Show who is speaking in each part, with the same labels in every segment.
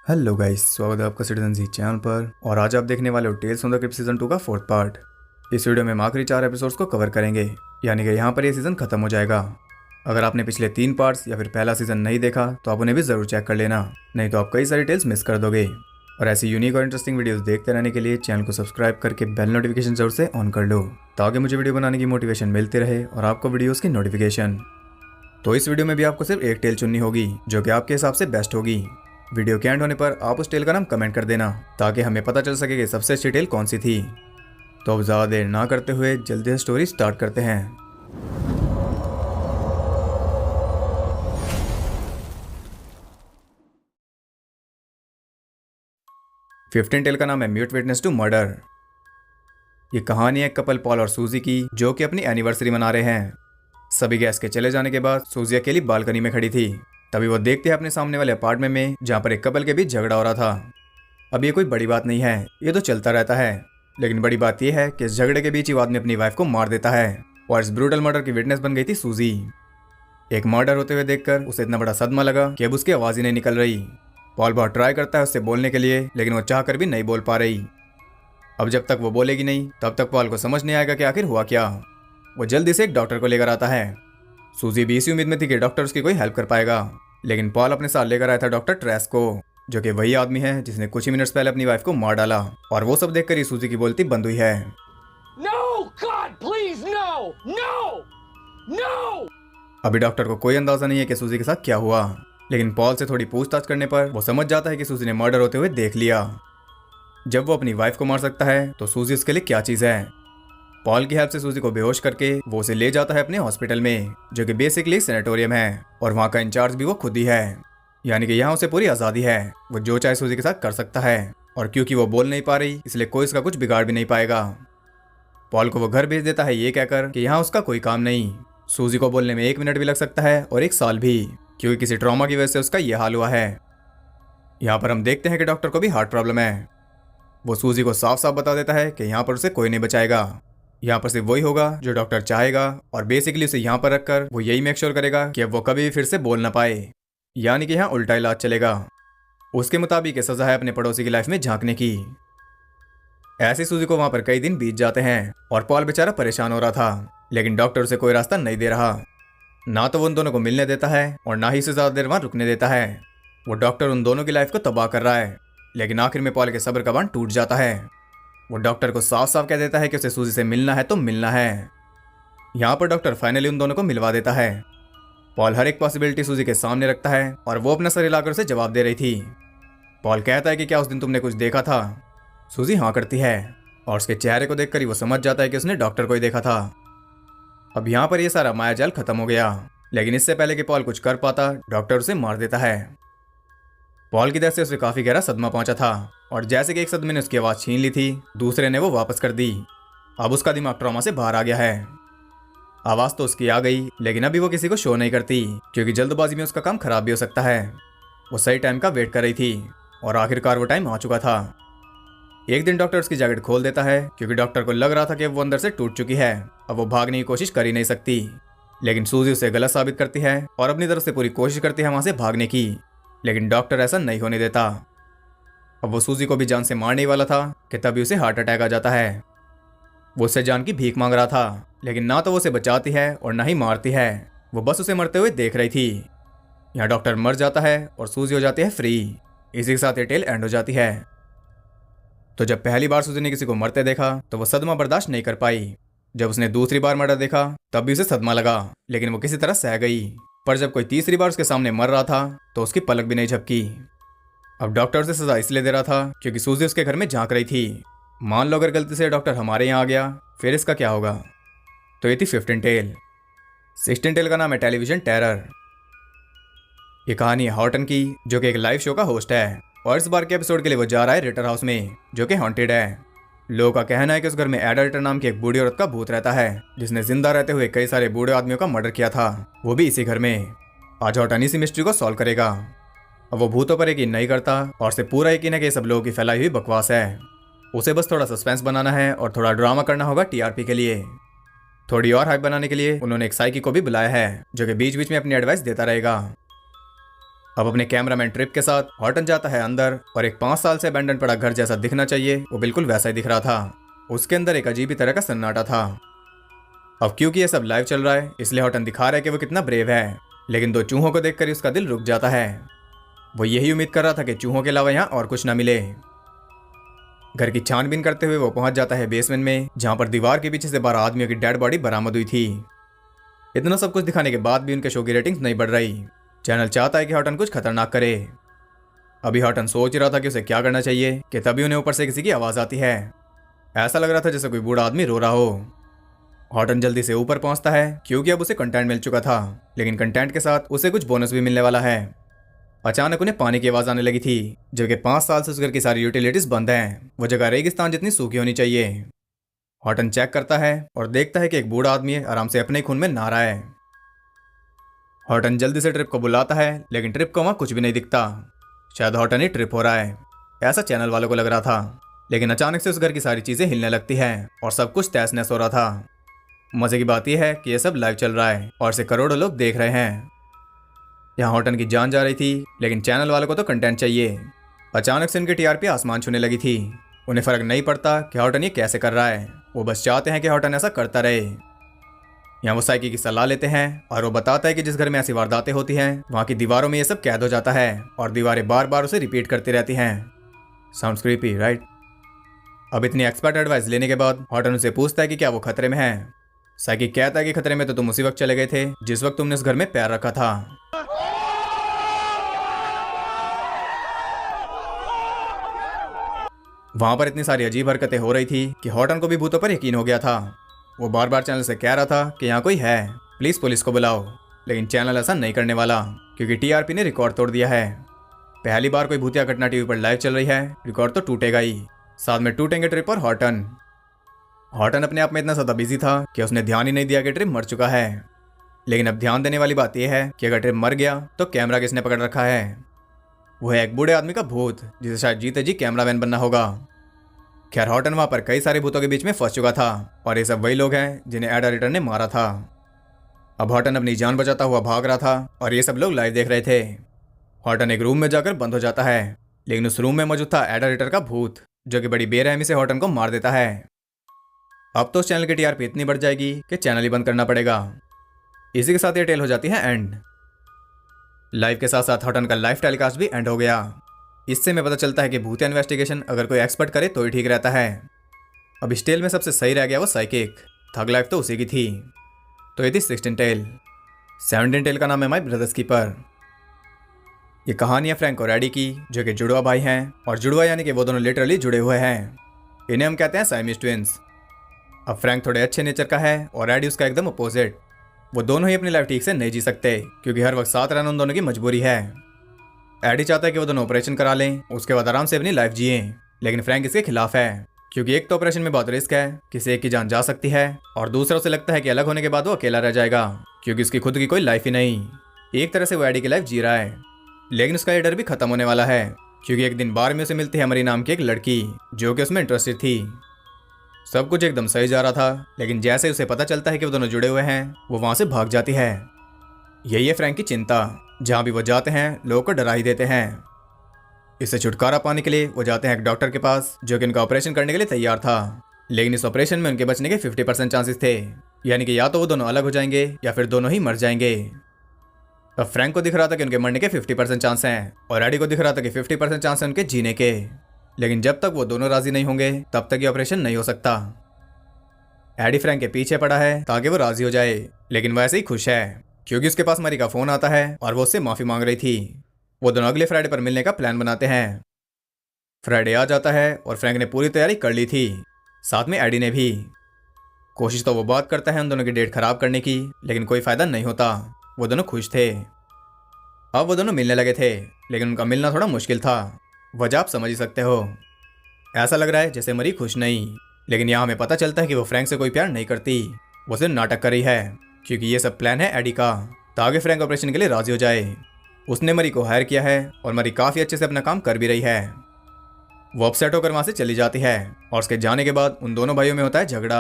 Speaker 1: Hello guys, स्वागत है आपका सिटीजन जी चैनल पर। और आज आप देखने वाले हो Tales from the Crypt season 2 का फोर्थ पार्ट। इस वीडियो में हम आखिरी 4 एपिसोड्स को कवर करेंगे, यानी कि यहाँ पर ये सीजन खत्म हो जाएगा। अगर आपने पिछले 3 पार्ट्स या फिर पहला सीजन नहीं देखा तो आप उन्हें भी जरूर चेक कर लेना, नहीं तो आप कई सारी टेल्स मिस कर दोगे। और ऐसी यूनिक और इंटरेस्टिंग वीडियोस देखते रहने के लिए चैनल को सब्सक्राइब करके बेल नोटिफिकेशन जरूर से ऑन कर लो, ताकि मुझे वीडियो बनाने की मोटिवेशन मिलती रहे और आपको वीडियोस की नोटिफिकेशन। तो इस वीडियो में भी आपको सिर्फ एक टेल चुननी होगी जो कि आपके हिसाब से बेस्ट होगी। वीडियो के एंड होने पर आप उस टेल का नाम कमेंट कर देना, ताकि हमें पता चल सके कि सबसे अच्छी टेल कौन सी थी। तो अब ज़्यादा देर ना करते हुए जल्दी से स्टोरी स्टार्ट करते हैं। 15 टेल का नाम है म्यूट विटनेस टू मर्डर। ये कहानी है कपल पॉल और सूजी की, जो कि अपनी एनिवर्सरी मना रहे हैं। सभी गेस्ट के चले जाने के बाद सूजी अकेली बालकनी में खड़ी थी। तभी वो देखते हैं अपने सामने वाले अपार्टमेंट में, जहाँ पर एक कपल के बीच झगड़ा हो रहा था। अब ये कोई बड़ी बात नहीं है, ये तो चलता रहता है, लेकिन बड़ी बात यह है कि इस झगड़े के बीच ही वो आदमी अपनी वाइफ को मार देता है। और इस ब्रूटल मर्डर की विटनेस बन गई थी सूजी। एक मर्डर होते हुए देखकर उसे इतना बड़ा सदमा लगा कि अब उसकी आवाज़ ही नहीं निकल रही। पॉल बहुत ट्राई करता है उससे बोलने के लिए, लेकिन वो चाह कर भी नहीं बोल पा रही। अब जब तक वो बोलेगी नहीं तब तक पॉल को समझ नहीं आएगा कि आखिर हुआ क्या। वो जल्दी से एक डॉक्टर को लेकर आता है। सूजी भी इसी उम्मीद में थी कि डॉक्टर उसकी कोई हेल्प कर पाएगा, लेकिन पॉल अपने साथ लेकर आया था डॉक्टर ट्रेस को, जो कि वही आदमी है जिसने कुछ ही मिनट्स पहले अपनी वाइफ को मार डाला। और वो सब देखकर ही सूजी की बोलती बंद हुई है।
Speaker 2: No, God, please, no, no, no!
Speaker 1: अभी डॉक्टर को कोई अंदाजा नहीं है कि सूजी के साथ क्या हुआ, लेकिन पॉल से थोड़ी पूछताछ करने पर वो समझ जाता है कि सूजी ने मर्डर होते हुए देख लिया। जब वो अपनी वाइफ को मार सकता है तो सूजी उसके लिए क्या चीज़ है। पॉल की हेल्प से सूजी को बेहोश करके वो उसे ले जाता है अपने हॉस्पिटल में, जो कि बेसिकली सैनिटोरियम है, और वहाँ का इंचार्ज भी वो खुद ही है। यानी कि यहाँ उसे पूरी आज़ादी है, वो जो चाहे सूजी के साथ कर सकता है। और क्योंकि वो बोल नहीं पा रही, इसलिए कोई इसका कुछ बिगाड़ भी नहीं पाएगा। पॉल को वो घर भेज देता है ये कहकर कि यहाँ उसका कोई काम नहीं। सूजी को बोलने में 1 मिनट भी लग सकता है और 1 साल भी, क्योंकि किसी ट्रॉमा की वजह से उसका ये हाल हुआ है। यहाँ पर हम देखते हैं कि डॉक्टर को भी हार्ट प्रॉब्लम है। वो सूजी को साफ साफ बता देता है कि यहाँ पर उसे कोई नहीं बचाएगा, यहाँ पर सिर्फ वही होगा जो डॉक्टर चाहेगा। और बेसिकली उसे यहाँ पर रखकर वो यही मेक श्योर करेगा कि अब वो कभी भी फिर से बोल ना पाए, यानी कि यहाँ उल्टा इलाज चलेगा। उसके मुताबिक ये सजा है अपने पड़ोसी की लाइफ में झांकने की। ऐसी सूजी को वहाँ पर कई दिन बीत जाते हैं और पॉल बेचारा परेशान हो रहा था, लेकिन डॉक्टर उसे कोई रास्ता नहीं दे रहा। ना तो वो उन दोनों को मिलने देता है और ना ही उसे ज़्यादा देर वहाँ रुकने देता है। वो डॉक्टर उन दोनों की लाइफ को तबाह कर रहा है, लेकिन आखिर में पॉल के सब्र का बांध टूट जाता है। वो डॉक्टर को साफ साफ कह देता है कि उसे सूजी से मिलना है तो मिलना है। यहाँ पर डॉक्टर फाइनली उन दोनों को मिलवा देता है। पॉल हर एक पॉसिबिलिटी सूजी के सामने रखता है और वो अपना सर हिलाकर उसे जवाब दे रही थी। पॉल कहता है कि क्या उस दिन तुमने कुछ देखा था। सूजी हाँ करती है और उसके चेहरे को देखकर ही वो समझ जाता है कि उसने डॉक्टर को ही देखा था। अब यहाँ पर यह सारा मायाजाल खत्म हो गया, लेकिन इससे पहले कि पॉल कुछ कर पाता, डॉक्टर उसे मार देता है। पॉल की तरफ से उसे काफी गहरा सदमा पहुंचा था, और जैसे कि एक सदमे ने उसकी आवाज छीन ली थी, दूसरे ने वो वापस कर दी। अब उसका दिमाग ट्रॉमा से बाहर आ गया है। आवाज तो उसकी आ गई, लेकिन अभी वो किसी को शो नहीं करती, क्योंकि जल्दबाजी में उसका काम खराब भी हो सकता है। वो सही टाइम का वेट कर रही थी और आखिरकार वो टाइम आ चुका था। एक दिन डॉक्टर उसकी जैकेट खोल देता है, क्योंकि डॉक्टर को लग रहा था कि वो अंदर से टूट चुकी है, अब वो भागने की कोशिश कर ही नहीं सकती। लेकिन सूजी उसे गलत साबित करती है और अपनी तरफ से पूरी कोशिश करती है वहां से भागने की, लेकिन डॉक्टर ऐसा नहीं होने देता। अब वो सूजी को भी जान से मारने वाला था कि तभी उसे हार्ट अटैक आ जाता है। वो उससे जान की भीख मांग रहा था, लेकिन ना तो वो उसे बचाती है और ना ही मारती है, वो बस उसे मरते हुए देख रही थी। यहाँ डॉक्टर मर जाता है और सूजी हो जाती है फ्री। इसी के साथ ये टेल एंड हो जाती है। तो जब पहली बार सूजी ने किसी को मरते देखा तो वो सदमा बर्दाश्त नहीं कर पाई। जब उसने दूसरी बार मर्डर देखा तब भी उसे सदमा लगा, लेकिन वो किसी तरह सह गई। पर जब कोई तीसरी बार उसके सामने मर रहा था तो उसकी पलक भी नहीं झपकी। अब डॉक्टर उसे सजा इसलिए दे रहा था क्योंकि सूजी उसके घर में झांक रही थी। मान लो अगर गलती से डॉक्टर हमारे यहाँ आ गया, फिर इसका क्या होगा। तो ये थी 15 टेल। 16 टेल का नाम है टेलीविजन टेरर। ये कहानी है हॉटन की, जो कि एक लाइव शो का होस्ट है, और इस बार के एपिसोड के लिए वो जा रहा है रिटर हाउस में, जो कि हॉन्टेड है। लोगों का कहना है कि उस घर में एडा रिटर नाम की एक बूढ़ी औरत का भूत रहता है, जिसने जिंदा रहते हुए कई सारे बूढ़े आदमियों का मर्डर किया था, वो भी इसी घर में। आज हॉटन इसी मिस्ट्री को सॉल्व करेगा। अब वो भूतों पर यकीन नहीं करता और उसे पूरा यकीन है कि सब लोगों की फैलाई हुई बकवास है। उसे बस थोड़ा सस्पेंस बनाना है और थोड़ा ड्रामा करना होगा टीआरपी के लिए। थोड़ी और हाइप बनाने के लिए उन्होंने एक साइकी को भी बुलाया है, जो कि बीच बीच में अपनी एडवाइस देता रहेगा। अब अपने कैमरामैन ट्रिप के साथ हॉटन जाता है अंदर और एक 5 साल से अबैंडन पड़ा घर जैसा दिखना चाहिए वो बिल्कुल वैसा ही दिख रहा था। उसके अंदर एक अजीब ही तरह का सन्नाटा था। अब क्योंकि ये सब लाइव चल रहा है इसलिए हॉटन दिखा रहा है कि वो कितना ब्रेव है, लेकिन 2 चूहों को देखकर उसका दिल रुक जाता है। वो यही उम्मीद कर रहा था कि चूहों के अलावा यहाँ और कुछ ना मिले। घर की छानबीन करते हुए वो पहुंच जाता है बेसमेंट में, जहां पर दीवार के पीछे से 12 आदमियों की डेड बॉडी बरामद हुई थी। इतना सब कुछ दिखाने के बाद भी उनके शो की रेटिंग्स नहीं बढ़ रही। चैनल चाहता है कि हॉटन कुछ खतरनाक करे। अभी हॉटन सोच रहा था कि उसे क्या करना चाहिए कि तभी उन्हें ऊपर से किसी की आवाज आती है। ऐसा लग रहा था जैसे कोई बूढ़ा आदमी रो रहा हो। हॉटन जल्दी से ऊपर पहुंचता है क्योंकि अब उसे कंटेंट मिल चुका था, लेकिन कंटेंट के साथ उसे कुछ बोनस भी मिलने वाला है। अचानक उन्हें पानी की आवाज आने लगी थी, जबकि 5 साल से उस घर की सारी यूटिलिटीज बंद हैं। वो जगह रेगिस्तान जितनी सूखी होनी चाहिए। हॉटन चेक करता है और देखता है कि एक बूढ़ा आदमी आराम से अपने खून में नहा रहा है। हॉटन जल्दी से ट्रिप को बुलाता है, लेकिन ट्रिप को वहां कुछ भी नहीं दिखता। शायद हॉटन ही ट्रिप हो रहा है, ऐसा चैनल वालों को लग रहा था। लेकिन अचानक से उस घर की सारी चीजें हिलने लगती हैं और सब कुछ तहस नहस हो रहा था। मजे की बात यह है कि यह सब लाइव चल रहा है और इसे करोड़ों लोग देख रहे हैं। यहाँ हॉटन की जान जा रही थी, लेकिन चैनल वालों को तो कंटेंट चाहिए। अचानक से इनकी टीआरपी आसमान छूने लगी थी। उन्हें फर्क नहीं पड़ता कि हॉटन ये कैसे कर रहा है, वो बस चाहते हैं कि हॉटन ऐसा करता रहे। यहाँ वो साइकी की सलाह लेते हैं और वो बताता है कि जिस घर में ऐसी वारदातें होती हैं वहाँ की दीवारों में ये सब कैद हो जाता है और दीवारें बार बार उसे रिपीट करती रहती हैं। Sounds creepy, right? अब इतनी एक्सपर्ट एडवाइस लेने के बाद हॉटन उसे पूछता है कि क्या वो खतरे में है। साइकी कहता है कि खतरे में तो तुम उसी वक्त चले गए थे जिस वक्त तुमने उस घर में पैर रखा था। वहां पर इतनी सारी अजीब हरकतें हो रही थी कि हॉटन को भी भूतों पर यकीन हो गया था। वो बार बार चैनल से कह रहा था कि यहाँ कोई है, प्लीज पुलिस को बुलाओ, लेकिन चैनल ऐसा नहीं करने वाला क्योंकि टीआरपी ने रिकॉर्ड तोड़ दिया है। पहली बार कोई भूतिया घटना टीवी पर लाइव चल रही है, रिकॉर्ड तो टूटेगा ही, साथ में टूटेंगे ट्रिप और हॉटन। हॉटन अपने आप में इतना ज्यादा बिजी था कि उसने ध्यान ही नहीं दिया कि ट्रिप मर चुका है। लेकिन अब ध्यान देने वाली बात यह है कि अगर ट्रिप मर गया तो कैमरा किसने पकड़ रखा है। वो है एक बूढ़े आदमी का भूत, जिसे शायद जीते जी कैमरामैन बनना होगा। खैर हॉटन वहां पर कई सारे भूतों के बीच में फंस चुका था और ये सब वही लोग हैं जिन्हें एडा रिटर ने मारा था। अब हॉटन अपनी जान बचाता हुआ भाग रहा था और ये सब लोग लाइव देख रहे थे। हॉटन एक रूम में जाकर बंद हो जाता है, लेकिन उस रूम में मौजूद था एडा रिटर का भूत, जो कि बड़ी बेरहमी से हॉटन को मार देता है। अब तो उस चैनल की टीआरपी इतनी बढ़ जाएगी कि चैनल ही बंद करना पड़ेगा। इसी के साथ ये टेल हो जाती है एंड। लाइव के साथ साथ हॉटन का लाइव टेलीकास्ट भी एंड हो गया। इससे हमें पता चलता है कि भूतिया इन्वेस्टिगेशन अगर कोई एक्सपर्ट करे तो ही ठीक रहता है। अब इस टेल में सबसे सही रह गया वो साइकिक, थग लाइफ तो उसी की थी। तो ये थी 16 टेल। 17 टेल का नाम है माई ब्रदर्स कीपर। ये कहानी है फ्रैंक और एडी की, जो कि जुड़वा भाई हैं, और जुड़वा यानी कि वो दोनों लिटरली जुड़े हुए हैं। इन्हें हम कहते हैं साइमिस ट्विंस। अब फ्रैंक थोड़े अच्छे नेचर का है और एडी उसका एकदम अपोजिट। वो दोनों ही अपनी लाइफ ठीक से नहीं जी सकते क्योंकि हर वक्त साथ रहना उन दोनों की मजबूरी है। एडी चाहता है कि वो दोनों ऑपरेशन करा लें, उसके बाद आराम से अपनी लाइफ जिए, लेकिन फ्रैंक इसके खिलाफ है क्योंकि एक तो ऑपरेशन में बहुत रिस्क है, किसी एक की जान जा सकती है, और दूसरा उसे लगता है कि अलग होने के बाद वो अकेला रह जाएगा क्योंकि उसकी खुद की कोई लाइफ ही नहीं। एक तरह से वो एडी की लाइफ जी रहा है, लेकिन उसका ये डर भी खत्म होने वाला है क्योंकि एक दिन बार में उसे मिलती है मरी नाम की एक लड़की जो कि उसमें इंटरेस्टेड थी। सब कुछ एकदम सही जा रहा था, लेकिन जैसे उसे पता चलता है कि वो दोनों जुड़े हुए हैं, वो वहां से भाग जाती है। यही है फ्रैंक की चिंता। जहां भी वो जाते हैं लोगों को डरा ही देते हैं। इससे छुटकारा पाने के लिए वो जाते हैं एक डॉक्टर के पास जो कि इनका ऑपरेशन करने के लिए तैयार था, लेकिन इस ऑपरेशन में उनके बचने के 50% चांसेस थे, यानी कि या तो वो दोनों अलग हो जाएंगे या फिर दोनों ही मर जाएंगे। अब फ्रैंक को दिख रहा था कि उनके मरने के 50% चांस हैं और एडी को दिख रहा था कि 50% चांस है उनके जीने के, लेकिन जब तक वो दोनों राजी नहीं होंगे तब तक ये ऑपरेशन नहीं हो सकता। एडी फ्रैंक के पीछे पड़ा है ताकि वो राजी हो जाए, लेकिन वैसे ही खुश है क्योंकि उसके पास मरी का फोन आता है और वो उससे माफी मांग रही थी। वो दोनों अगले फ्राइडे पर मिलने का प्लान बनाते हैं। फ्राइडे आ जाता है और फ्रैंक ने पूरी तैयारी कर ली थी, साथ में एडी ने भी। कोशिश तो वो बहुत करता है उन दोनों की डेट खराब करने की, लेकिन कोई फायदा नहीं होता। वो दोनों खुश थे। अब वो दोनों मिलने लगे थे, लेकिन उनका मिलना थोड़ा मुश्किल था। वजह आप समझ ही सकते हो। ऐसा लग रहा है जैसे मरी खुश नहीं, लेकिन यहाँ हमें पता चलता है कि वो फ्रैंक से कोई प्यार नहीं करती, वो सिर्फ नाटक कर रही है क्योंकि ये सब प्लान है एडी का ताकि फ्रैंक ऑपरेशन के लिए राजी हो जाए। उसने मरी को हायर किया है और मरी काफ़ी अच्छे से अपना काम कर भी रही है। वो अपसेट होकर वहाँ से चली जाती है और उसके जाने के बाद उन दोनों भाइयों में होता है झगड़ा।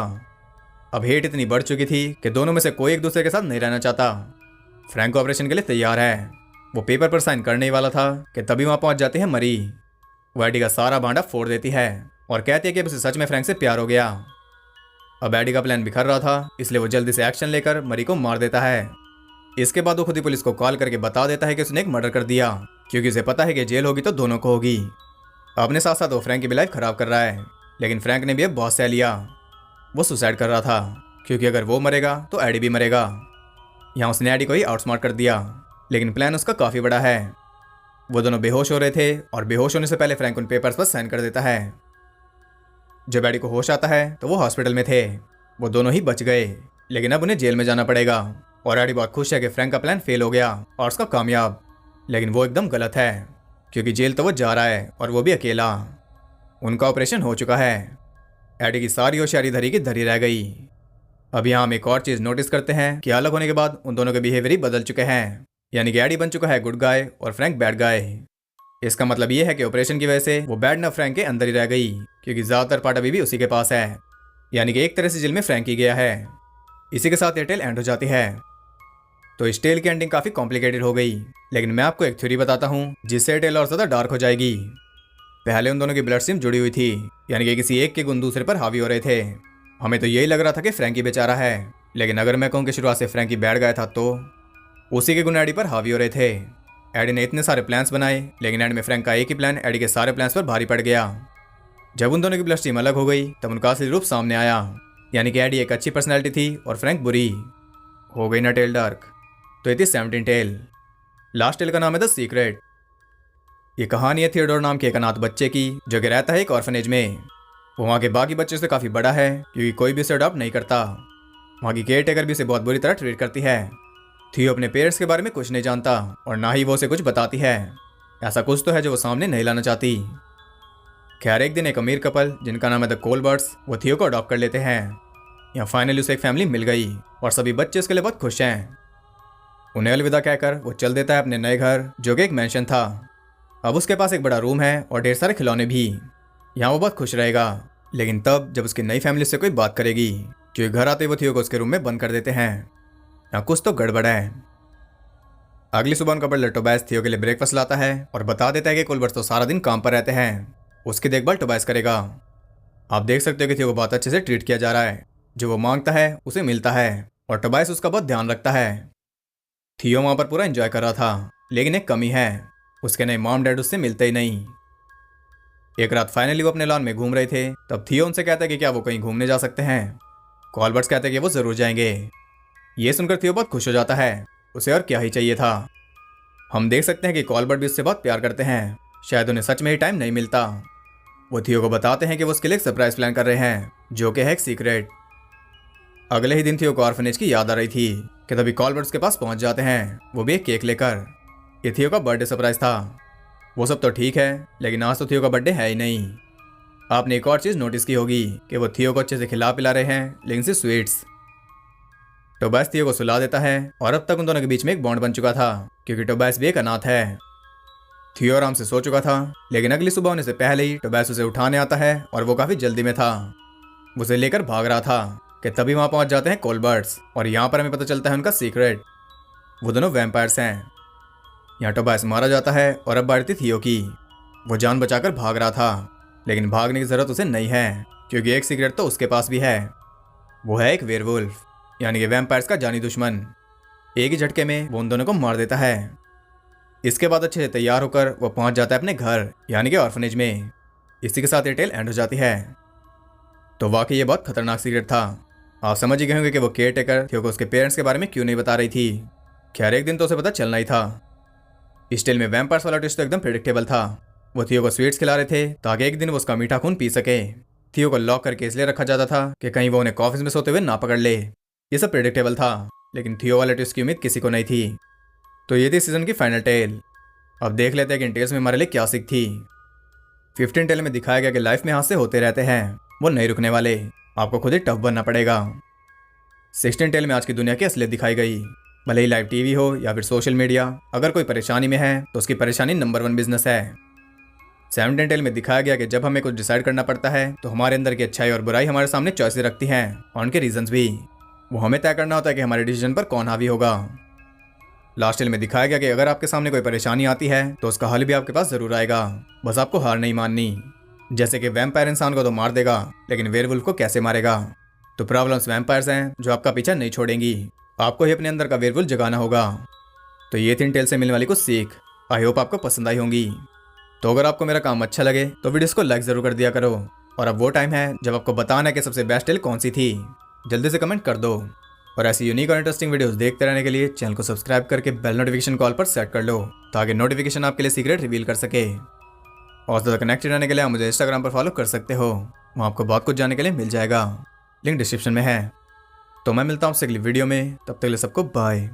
Speaker 1: अब हेट इतनी बढ़ चुकी थी कि दोनों में से कोई एक दूसरे के साथ नहीं रहना चाहता। फ्रैंक ऑपरेशन के लिए तैयार है, वो पेपर पर साइन करने ही वाला था कि तभी वहां पहुंच जाती है मरी। वो एडी का सारा भांडा फोड़ देती है और कहती है कि अब उसे सच में फ्रैंक से प्यार हो गया। अब एडी का प्लान बिखर रहा था, इसलिए वो जल्दी से एक्शन लेकर मरी को मार देता है। इसके बाद वो खुद ही पुलिस को कॉल करके बता देता है कि उसने एक मर्डर कर दिया, क्योंकि उसे पता है कि जेल होगी तो दोनों को होगी। अपने साथ साथ वो फ्रैंक की भी लाइफ खराब कर रहा है, लेकिन फ्रैंक ने भी अब बहुत सह लिया। वो सुसाइड कर रहा था, क्योंकि अगर वो मरेगा तो एडी भी मरेगा। यहाँ उसने एडी को ही आउटस्मार्ट कर दिया, लेकिन प्लान उसका काफ़ी बड़ा है। वो दोनों बेहोश हो रहे थे और बेहोश होने से पहले फ्रैंक उन पेपर्स पर साइन कर देता है। जब एडी को होश आता है तो वो हॉस्पिटल में थे। वो दोनों ही बच गए, लेकिन अब उन्हें जेल में जाना पड़ेगा। और एडी बहुत खुश है कि फ्रैंक का प्लान फेल हो गया और उसका कामयाब, लेकिन वो एकदम गलत है, क्योंकि जेल तो वो जा रहा है और वो भी अकेला। उनका ऑपरेशन हो चुका है। एडी की सारी होशियारी धरी की धरी रह गई। अब यहाँ हम एक और चीज़ नोटिस करते हैं कि अलग होने के बाद उन दोनों के बिहेवियर ही बदल चुके हैं, यानी कि एडी बन चुका है गुड गाय और फ्रैंक बैड गाय। इसका मतलब ये है कि ऑपरेशन की वजह से वो बैड न फ्रैंक के अंदर ही रह गई, क्योंकि ज़्यादातर पार्ट अभी भी उसी के पास है, यानी कि एक तरह से जेल में फ्रैंक ही गया है। इसी के साथ ये टेल एंड हो जाती है। तो इस टेल की एंडिंग काफ़ी कॉम्प्लिकेटेड हो गई, लेकिन मैं आपको एक थ्योरी बताता हूँ जिससे टेल और ज़्यादा डार्क हो जाएगी। पहले उन दोनों की ब्लड स्ट्रीम जुड़ी हुई थी, यानी कि किसी एक के गुण दूसरे पर हावी हो रहे थे। हमें तो यही लग रहा था कि फ्रैंकी बेचारा है, लेकिन अगर मैं कहूँ कि शुरुआत से फ्रैंकी बैठ गया था तो उसी के गुण एडी पर हावी हो रहे थे। एडी ने इतने सारे प्लान्स बनाए, लेकिन एंड में फ्रैंक का एक ही प्लान एडी के सारे प्लान्स पर भारी पड़ गया। जब उन दोनों की ब्लड स्ट्रीम अलग हो गई तब उनका असली रूप सामने आया, यानी कि एडी एक अच्छी पर्सनैलिटी थी और फ्रैंक बुरी। हो गई ना टेल डार्क। तो ये थी 17 टेल। लास्ट टेल का नाम है द सीक्रेट। ये कहानी है थियोडोर नाम के एक अनाथ बच्चे की, जो कि रहता है एक ऑर्फनेज में। वो वहाँ के बाकी बच्चों से काफ़ी बड़ा है, क्योंकि कोई भी उसे अडॉप्ट नहीं करता। वहाँ की केयर टेकर भी उसे बहुत बुरी तरह ट्रीट करती है। थियो अपने पेरेंट्स के बारे में कुछ नहीं जानता और ना ही वो उसे कुछ बताती है। ऐसा कुछ तो है जो वो सामने नहीं लाना चाहती। खैर एक दिन एक अमीर कपल जिनका नाम है द कोलबर्ट्स, वो थियो को अडॉप्ट कर लेते हैं। यहाँ फाइनली उसे एक फैमिली मिल गई और सभी बच्चे उसके लिए बहुत खुश हैं। उन्हें अलविदा कहकर वो चल देता है अपने नए घर, जो कि एक मैंशन था। अब उसके पास एक बड़ा रूम है और ढेर सारे खिलौने भी। यहाँ वो बहुत खुश रहेगा, लेकिन तब जब उसकी नई फैमिली से कोई बात करेगी, क्योंकि घर आते ही वो थियो को उसके रूम में बंद कर देते हैं। यहाँ कुछ तो गड़बड़ है। अगली सुबह उनका बटलर टोबास थियो के लिए ब्रेकफास्ट लाता है और बता देता है कि कोलबर्ट्स तो सारा दिन काम पर रहते हैं, उसकी देखभाल टोबास करेगा। आप देख सकते हो कि थियो को बहुत अच्छे से ट्रीट किया जा रहा है। जो वो मांगता है उसे मिलता है और टोबास उसका बहुत ध्यान रखता है। थियो वहाँ पर पूरा एंजॉय कर रहा था, लेकिन एक कमी है, उसके नए मॉम डैड उससे मिलते ही नहीं। एक रात फाइनली वो अपने लॉन में घूम रहे थे, तब थियो उनसे कहता है कि क्या वो कहीं घूमने जा सकते हैं। कोलबर्ट्स कहते हैं कि वो जरूर जाएंगे। ये सुनकर थियो बहुत खुश हो जाता है, उसे और क्या ही चाहिए था। हम देख सकते हैं कि कोलबर्ट भी उससे बहुत प्यार करते हैं, शायद उन्हें सच में ही टाइम नहीं मिलता। वो थियो को बताते हैं कि वो उसके लिए एक सरप्राइज प्लान कर रहे हैं, जो कि है एक सीक्रेट। अगले ही दिन थियो को ऑर्फनेज की याद आ रही थी कि तभी कोलबर्ट्स के पास पहुंच जाते हैं, वो भी एक केक लेकर। ये थियो का बर्थडे सरप्राइज था। वो सब तो ठीक है, लेकिन आज तो थियो का बर्थडे है ही नहीं। आपने एक और चीज़ नोटिस की होगी कि वो थियो को अच्छे से खिला पिला रहे हैं, लेकिन सिर्फ स्वीट्स। टोबास थियो को सुला देता है और अब तक उन दोनों के बीच में एक बॉन्ड बन चुका था, क्योंकि टोबास भी एक अनाथ है। थियो आराम से सो चुका था, लेकिन अगली सुबह होने से पहले ही टोबास उसे उठाने आता है और वो काफ़ी जल्दी में था। वो उसे लेकर भाग रहा था कि तभी वहाँ पहुँच जाते हैं कोलबर्ट्स और यहाँ पर हमें पता चलता है उनका सीक्रेट। वो दोनों वैम्पायर्स हैं। यहाँ टोबास मारा जाता है और अब बारी थी थियो की। वो जान बचाकर भाग रहा था, लेकिन भागने की ज़रूरत उसे नहीं है, क्योंकि एक सीक्रेट तो उसके पास भी है। वो है एक वेयरवुल्फ, यानी कि वैम्पायर्स का जानी दुश्मन। एक ही झटके में वो उन दोनों को मार देता है। इसके बाद अच्छे से तैयार होकर वो पहुंच जाता है अपने घर, यानी कि ऑर्फनेज में। इसी के साथ ये टेल एंड हो जाती है। तो वाकई ये बहुत खतरनाक सीक्रेट था। आप समझ ही गए होंगे कि वो केयर टेकर थियो को उसके पेरेंट्स के बारे में क्यों नहीं बता रही थी। खैर एक दिन तो उसे पता चलना ही था। इस टेल में वैम्पायर्स वाला ट्विस्ट तो एकदम प्रेडिक्टेबल था। वो थियो को स्वीट्स खिला रहे थे ताकि एक दिन वो उसका मीठा खून पी सके। थियो को लॉक करके इसलिए रखा जाता था कि कहीं वो उन्हें कॉफिस में सोते हुए ना पकड़ ले। ये सब प्रेडिक्टेबल था, लेकिन थियो वाले ट्विस्ट की उम्मीद किसी को नहीं थी। तो ये थी सीजन की फाइनल टेल। अब देख लेते हैं कि इन टेल्स में हमारे लिए क्या सीख थी। 15 टेल में दिखाया गया कि लाइफ में हादसे होते रहते हैं, वो नहीं रुकने वाले, आपको खुद ही टफ बनना पड़ेगा। 16 टेल में आज की दुनिया की असलियत दिखाई गई। भले ही लाइव टीवी हो या फिर सोशल मीडिया, अगर कोई परेशानी में है तो उसकी परेशानी नंबर 1 बिजनेस है। 17 टेल में दिखाया गया कि जब हमें कुछ डिसाइड करना पड़ता है तो हमारे अंदर की अच्छाई और बुराई हमारे सामने चॉइसेस रखती हैं और उनके रीजंस भी। वो हमें तय करना होता है कि हमारे डिसीजन पर कौन हावी होगा। लास्ट टेल में दिखाया गया कि अगर आपके सामने कोई परेशानी आती है तो उसका हल भी आपके पास जरूर आएगा, बस आपको हार नहीं माननी। जैसे कि वैम्पायर इंसान को तो मार देगा, लेकिन वेयरवुल्फ को कैसे मारेगा? तो प्रॉब्लम्स वैम्पायर्स हैं जो आपका पीछा नहीं छोड़ेंगी, आपको ही अपने अंदर का वेयरवुल्फ जगाना होगा। तो ये थी इन टेल से मिलने वाली कुछ सीख। आई होप आपको पसंद आई होंगी। तो अगर आपको मेरा काम अच्छा लगे तो वीडियोस को लाइक जरूर कर दिया करो। और अब वो टाइम है जब आपको बताना है कि सबसे बेस्ट टेल कौन सी थी। जल्दी से कमेंट कर दो। और ऐसी यूनिक और इंटरेस्टिंग वीडियोस देखते रहने के लिए चैनल को सब्सक्राइब करके बेल नोटिफिकेशन कॉल पर सेट कर लो, ताकि नोटिफिकेशन आपके लिए सीक्रेट रिवील कर सके। और ज़्यादा कनेक्टेड रहने के लिए आप मुझे इंस्टाग्राम पर फॉलो कर सकते हो, वहाँ आपको बहुत कुछ जानने के लिए मिल जाएगा, लिंक डिस्क्रिप्शन में है। तो मैं मिलता हूँ आपसे अगली वीडियो में, तब तक के लिए सबको बाय।